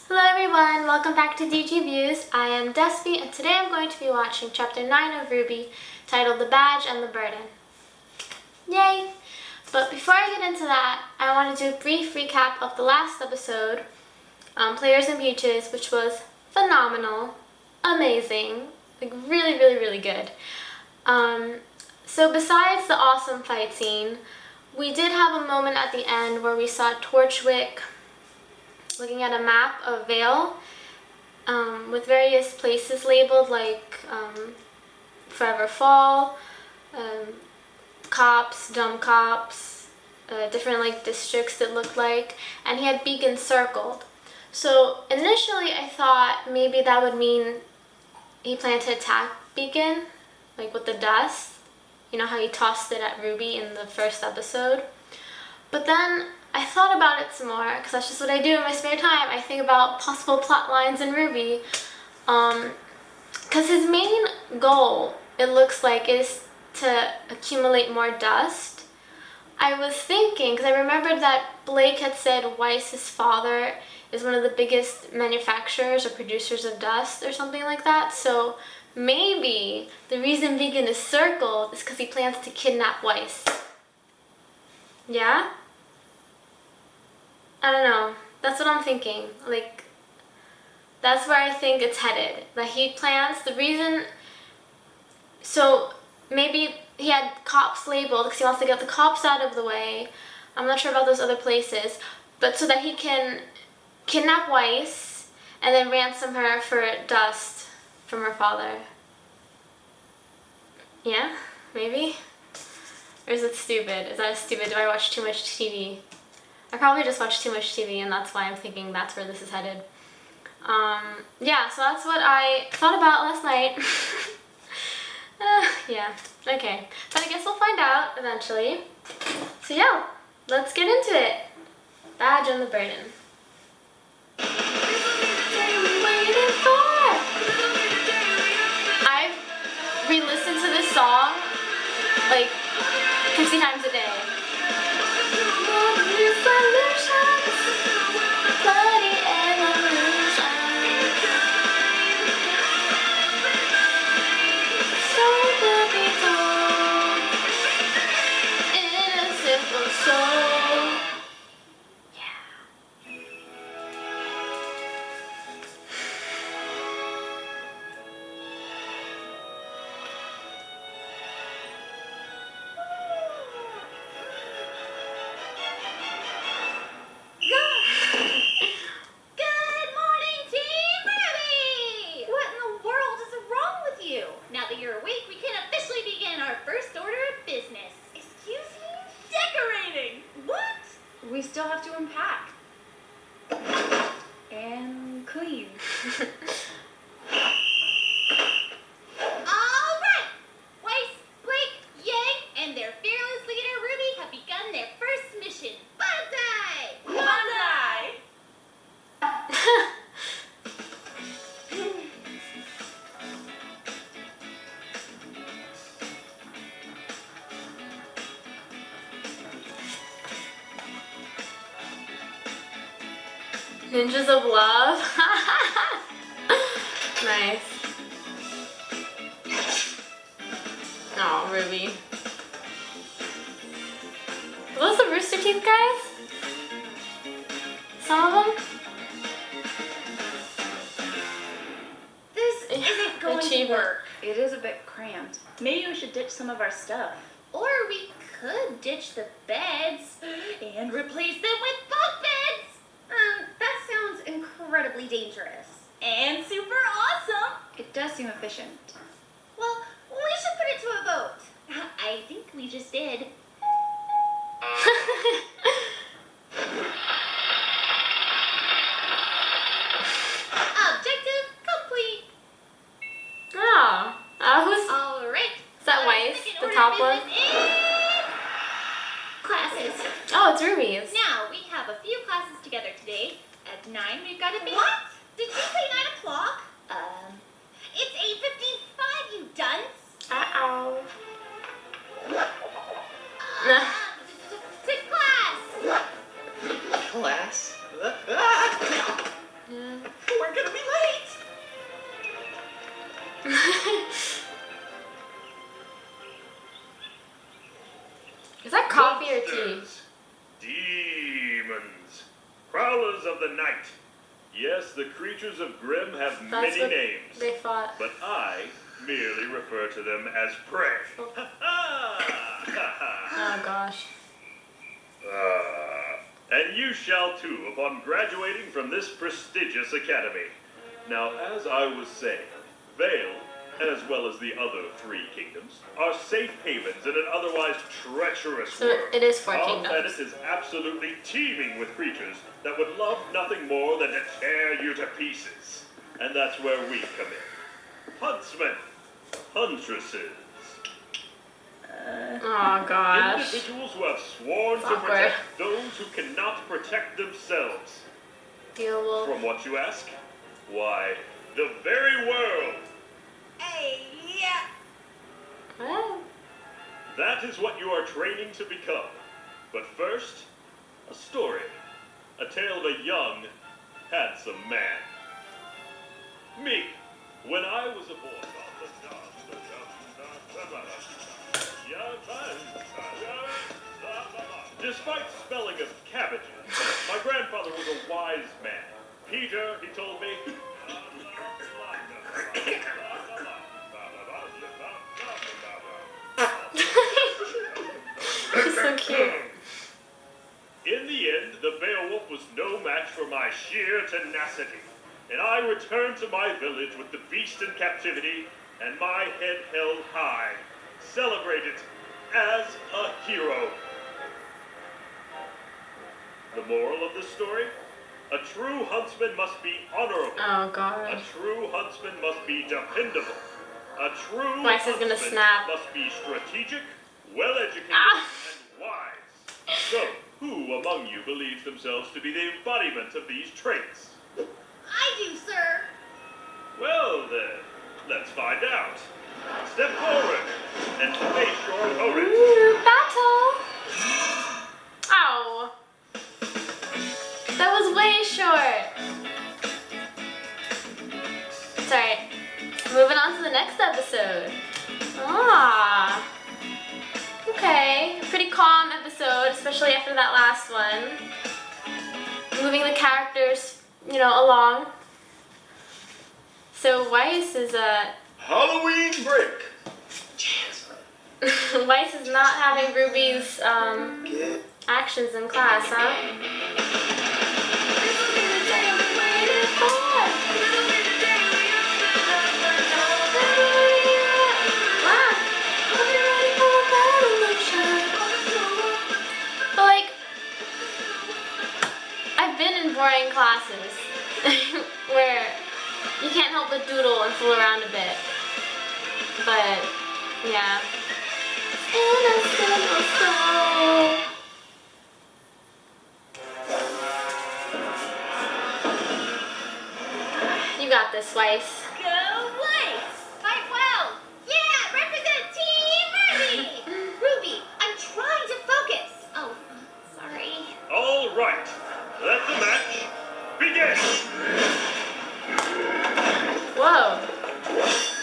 Hello everyone, welcome back to DG Views. I am Despy and today I'm going to be watching Chapter 9 of RWBY titled The Badge and the Burden. Yay! But before I get into that, I want to do a brief recap of the last episode, Players and Peaches, which was phenomenal, amazing, like really good. So besides the awesome fight scene, we did have a moment at the end where we saw Torchwick looking at a map of Vale with various places labeled like Forever Fall, cops, dumb cops, different like districts that looked like, and he had beacons circled. So initially I thought maybe that would mean he planned to attack Beacon, like with the dust. You know how he tossed it at RWBY in the first episode. But then I thought about it some more, because that's just what I do in my spare time. I think about possible plot lines in RWBY. Because his main goal, it looks like, is to accumulate more dust. I was thinking, because I remembered that Blake had said Weiss's father is one of the biggest manufacturers or producers of dust or something like that. So maybe the reason Vegan is circled is because he plans to kidnap Weiss. Yeah? I don't know. That's what I'm thinking. Like, that's where I think it's headed. That he plans, the reason, so maybe he had cops labeled because he wants to get the cops out of the way. I'm not sure about those other places. But so that he can kidnap Weiss and then ransom her for dust from her father. Yeah? Maybe? Or is it stupid? Is that stupid? Do I watch too much TV? I probably just watch too much TV and that's why I'm thinking that's where this is headed. Yeah, so that's what I thought about last night. Yeah, okay. But I guess we'll find out eventually. So yeah, let's get into it. Badge and the Burden. I've re-listened to this song like 50 times a day. We still have to unpack and clean. All right! Weiss, Blake, Yang, and their fearless leader RWBY have begun their first mission. Bonsai! Bonsai! Ninjas of Love. Nice. Oh, RWBY. Are those the Rooster Teeth guys? Some of them? This isn't going to work. It is a bit cramped. Maybe we should ditch some of our stuff. Or we could ditch the beds and replace them with bunk beds. That sounds incredibly dangerous. And super awesome. It does seem efficient. Well, we should put it to a vote. I think we just did. Objective complete. Oh. Who's... All right. Is that Weiss? The top one? Classes. Oh, it's RWBY's. Now, we have a few classes together today. At 9, we've got to be... What? Did you say 9 o'clock? It's 8:55, you dunce. Uh-oh. To class. Class? Yeah. T. Demons. Prowlers of the night. Yes, the creatures of Grimm have That's many what names. they fought. But I merely refer to them as prey. Oh gosh. And you shall too upon graduating from this prestigious academy. Now, as I was saying, Vale, as well as the other 3 kingdoms, are safe havens in an otherwise treacherous So world. it is 4 Our kingdoms. planet is absolutely teeming with creatures that would love nothing more than to tear you to pieces. And that's where we come in. Huntsmen, huntresses, Oh gosh. individuals who have sworn to Awkward. protect those who cannot protect themselves. Beowulf. From what you ask? Why, the very world. Hey, yeah. What? That is what you are training to become. But first, a story. A tale of a young, handsome man. Me, when I was a boy. Despite spelling of cabbages, my grandfather was a wise man. Peter, he told me. He's so cute. In the end, the Beowulf was no match for my sheer tenacity, and I returned to my village with the beast in captivity and my head held high, celebrated as a hero. The moral of this story? A true huntsman must be honorable. Oh A gosh. true huntsman must be dependable. A true Weiss is gonna huntsman snap. must be strategic, well-educated, Ah. and wise. So, who among you believes themselves to be the embodiment of these traits? I do, sir. Well then, let's find out. Step forward and face your opponent. Ooh, battle! Ow. That was way short. It's alright. Moving on to the next episode. Ah. Okay. Pretty calm episode, especially after that last one. Moving the characters, along. So Weiss is Halloween break. Weiss is not having Ruby's actions in class, huh? But like, I've been in boring classes where you can't help but doodle and fool around a bit. But yeah. Innocent soul. You got this, Weiss. Go Weiss! Fight well! Yeah! Represent Team Ruby! Ruby, I'm trying to focus! Oh, sorry. All right, let the match begin. Whoa.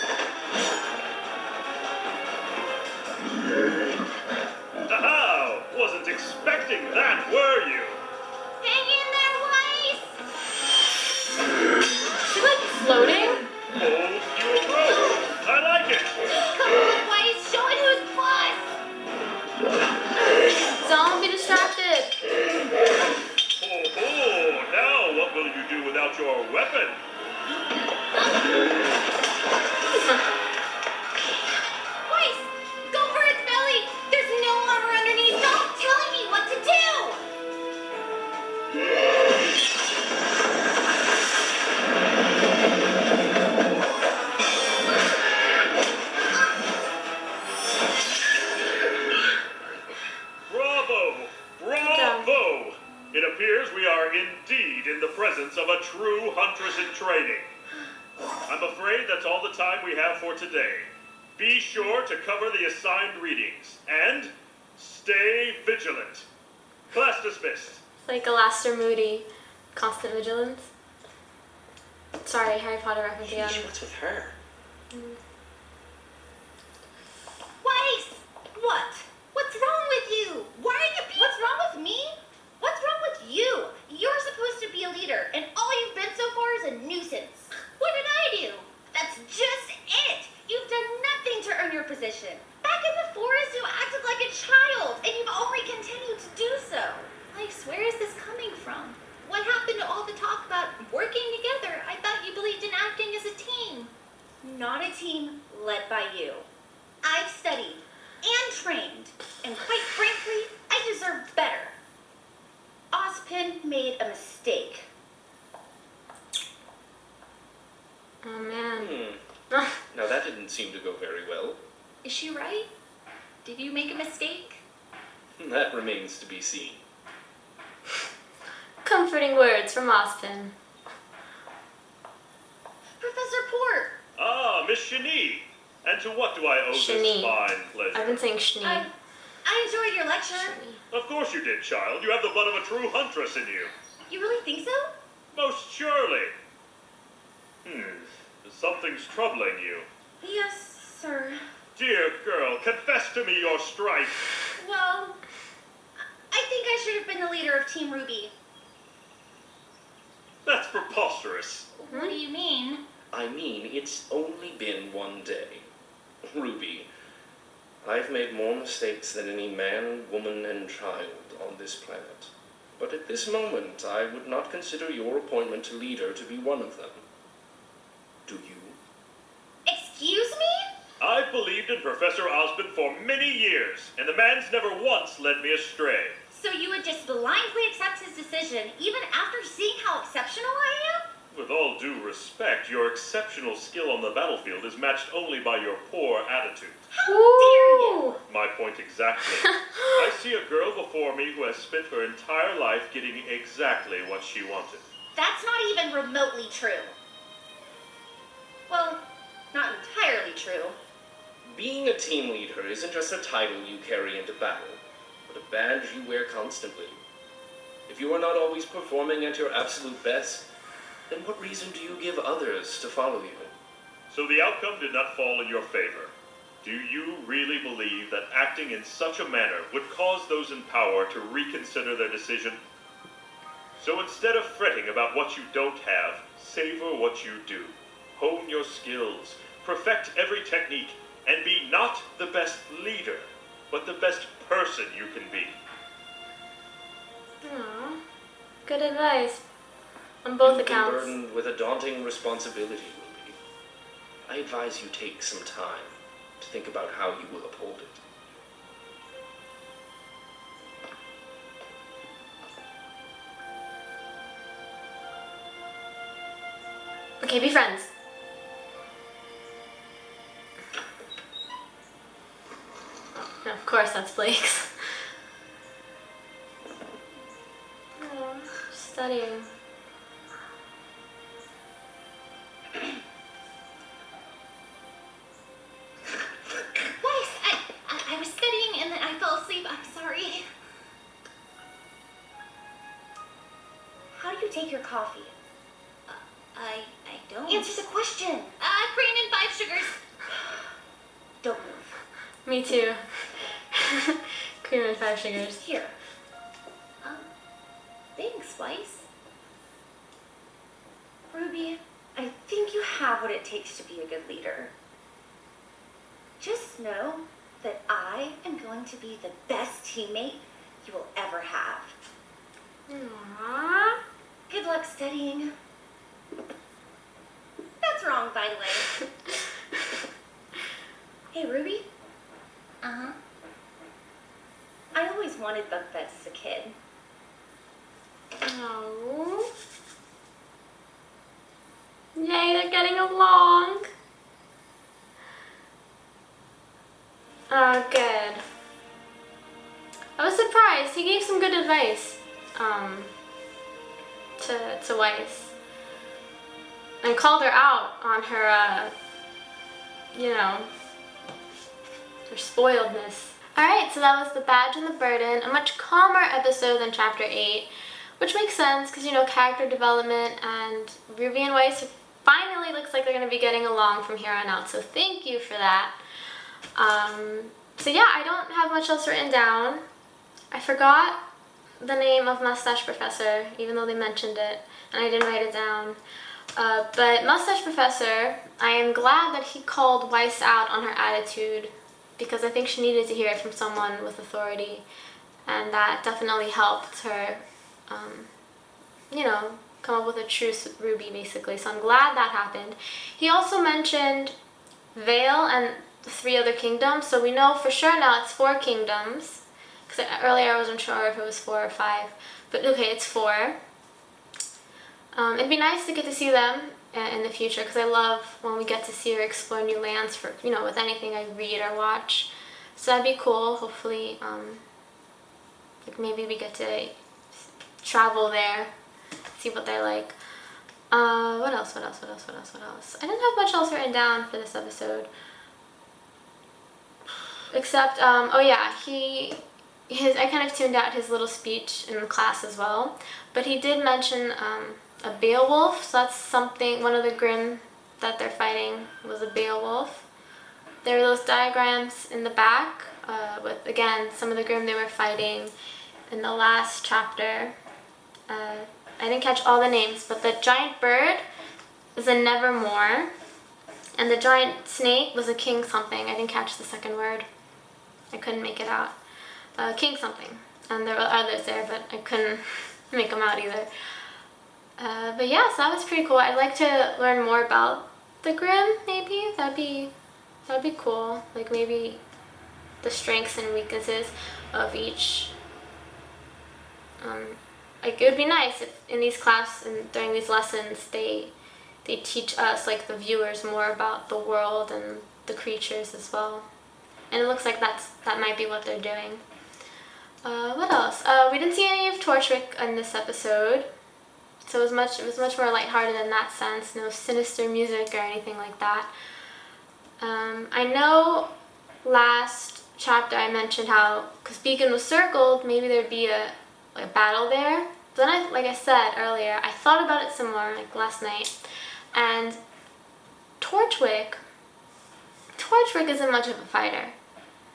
Haha! Wasn't expecting that, were you? Hang in there, Weiss! She's like floating? Hold your throat. I like it. Come on, Weiss! Show it who's boss! Don't be distracted. Oh, now what will you do without your weapon? Weiss! Go for its belly! There's no armor underneath! Stop telling me what to do! Bravo! Bravo! It appears we are indeed in the presence of a true huntress in training. I'm afraid that's all the time we have for today. Be sure to cover the assigned readings and stay vigilant. Class dismissed. It's like Alastair Moody, constant vigilance. Sorry, Harry Potter reference again. What's with her? Weiss! What? What's wrong with you? Why are you being led by you. I've studied and trained, and quite frankly, I deserve better. Ozpin made a mistake. Oh man. Now that didn't seem to go very well. Is she right? Did you make a mistake? That remains to be seen. Comforting words from Ozpin. Professor Port! Ah, Miss Shani. And to what do I owe Shani. this fine pleasure? I've been saying Shni. I enjoyed your lecture. Shni. Of course you did, child. You have the blood of a true huntress in you. You really think so? Most surely. Something's troubling you. Yes, sir. Dear girl, confess to me your strife. Well, I think I should have been the leader of Team RWBY. That's preposterous. What do you mean? I mean, it's only been one day. Ruby, I've made more mistakes than any man, woman, and child on this planet. But at this moment, I would not consider your appointment to leader to be one of them. Do you? Excuse me? I've believed in Professor Ozpin for many years, and the man's never once led me astray. So you would just blindly accept his decision, even after seeing how exceptional I am? With all due respect, your exceptional skill on the battlefield is matched only by your poor attitude. How dare you? My point exactly. I see a girl before me who has spent her entire life getting exactly what she wanted. That's not even remotely true. Well, not entirely true. Being a team leader isn't just a title you carry into battle, but a badge you wear constantly. If you are not always performing at your absolute best, then what reason do you give others to follow you? So the outcome did not fall in your favor. Do you really believe that acting in such a manner would cause those in power to reconsider their decision? So instead of fretting about what you don't have, savor what you do. Hone your skills, perfect every technique, and be not the best leader, but the best person you can be. Aww. Good advice. On both You've been accounts. burdened with a daunting responsibility, Ruby. I advise you take some time to think about how you will uphold it. Okay, be friends. No, of course, that's Blake's. Oh, studying. Weiss, I was studying and then I fell asleep. I'm sorry. How do you take your coffee? I don't. Answer the question. Cream and 5 sugars. Don't move. Me too. Cream and 5 sugars. Here. Thanks, Weiss. Ruby, I think you have what it takes to be a good leader. Just know that I am going to be the best teammate you will ever have. Aww. Good luck studying. That's wrong, by the way. Hey, Ruby? Uh-huh. I always wanted bunk beds as a kid. Oh. Yay, they're getting along. Oh, good. I was surprised. He gave some good advice to Weiss. And called her out on her, her spoiledness. Alright, so that was The Badge and the Burden, a much calmer episode than Chapter 8, which makes sense because, character development, and RWBY and Weiss finally looks like they're going to be getting along from here on out, so thank you for that. So yeah, I don't have much else written down. I forgot the name of Mustache Professor, even though they mentioned it, and I didn't write it down. But Mustache Professor, I am glad that he called Weiss out on her attitude, because I think she needed to hear it from someone with authority, and that definitely helped her, come up with a truce with RWBY, basically. So I'm glad that happened. He also mentioned Vale and 3 other kingdoms. So we know for sure now it's 4 kingdoms. Because earlier I wasn't sure if it was 4 or 5. But okay, it's 4. It'd be nice to get to see them in the future, because I love when we get to see or explore new lands for, you know, with anything I read or watch. So that'd be cool. Hopefully, like maybe we get to travel there, see what they're like. What else? I didn't have much else written down for this episode. Except, oh yeah, I kind of tuned out his little speech in class as well. But he did mention a Beowulf, so that's something, one of the Grimm that they're fighting was a Beowulf. There are those diagrams in the back with, again, some of the Grimm they were fighting in the last chapter. I didn't catch all the names, but the giant bird is a Nevermore, and the giant snake was a King something. I didn't catch the second word. I couldn't make it out. King something. And there were others there, but I couldn't make them out either. But yeah, so that was pretty cool. I'd like to learn more about the Grimm, maybe. That'd be cool. Like maybe the strengths and weaknesses of each. Like it would be nice if in these classes and during these lessons they teach us, like the viewers, more about the world and the creatures as well. And it looks like that might be what they're doing. What else? We didn't see any of Torchwick in this episode. So it was much more lighthearted in that sense. No sinister music or anything like that. I know last chapter I mentioned how, because Beacon was circled, maybe there'd be a battle there. But then like I said earlier, I thought about it some more, like last night. And Torchwick isn't much of a fighter.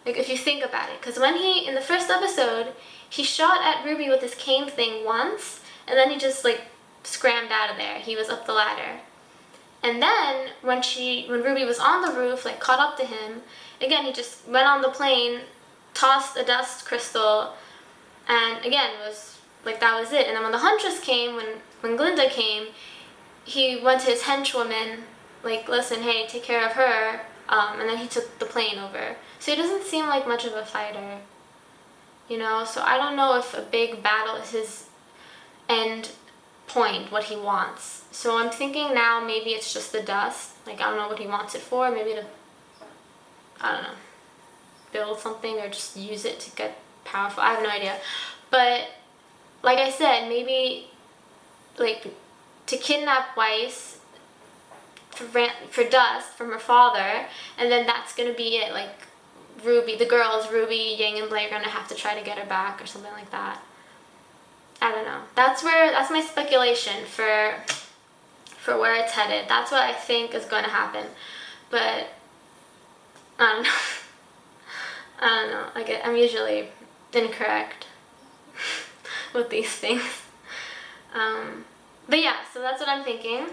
Like if you think about it. Because when in the first episode, he shot at Ruby with his cane thing once, and then he just like scrammed out of there. He was up the ladder. And then when Ruby was on the roof, like caught up to him, again he just went on the plane, tossed a dust crystal, and again was like that was it. And then when the Huntress came, when Glinda came, he went to his henchwoman, like, listen, hey, take care of her, and then he took the plane over. So he doesn't seem like much of a fighter, you know. So I don't know if a big battle is his end point, what he wants. So I'm thinking now maybe it's just the dust. Like, I don't know what he wants it for. Maybe to, I don't know, build something or just use it to get powerful. I have no idea. But like I said, maybe like to kidnap Weiss for dust from her father, and then that's gonna be it. Like Ruby, the girls, Ruby, Yang, and Blake are gonna have to try to get her back or something like that. I don't know. That's my speculation for where it's headed. That's what I think is going to happen. But I don't know. I don't know. Like I'm usually incorrect with these things. But yeah, so that's what I'm thinking.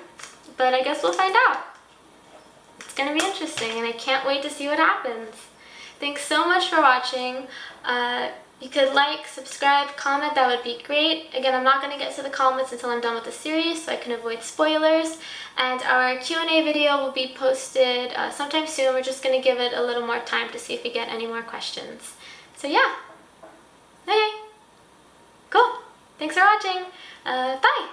But I guess we'll find out. It's going to be interesting, and I can't wait to see what happens. Thanks so much for watching. You could like, subscribe, comment, that would be great. Again, I'm not going to get to the comments until I'm done with the series so I can avoid spoilers. And our Q&A video will be posted sometime soon. We're just going to give it a little more time to see if we get any more questions. So yeah. Okay. Cool. Thanks for watching. Bye.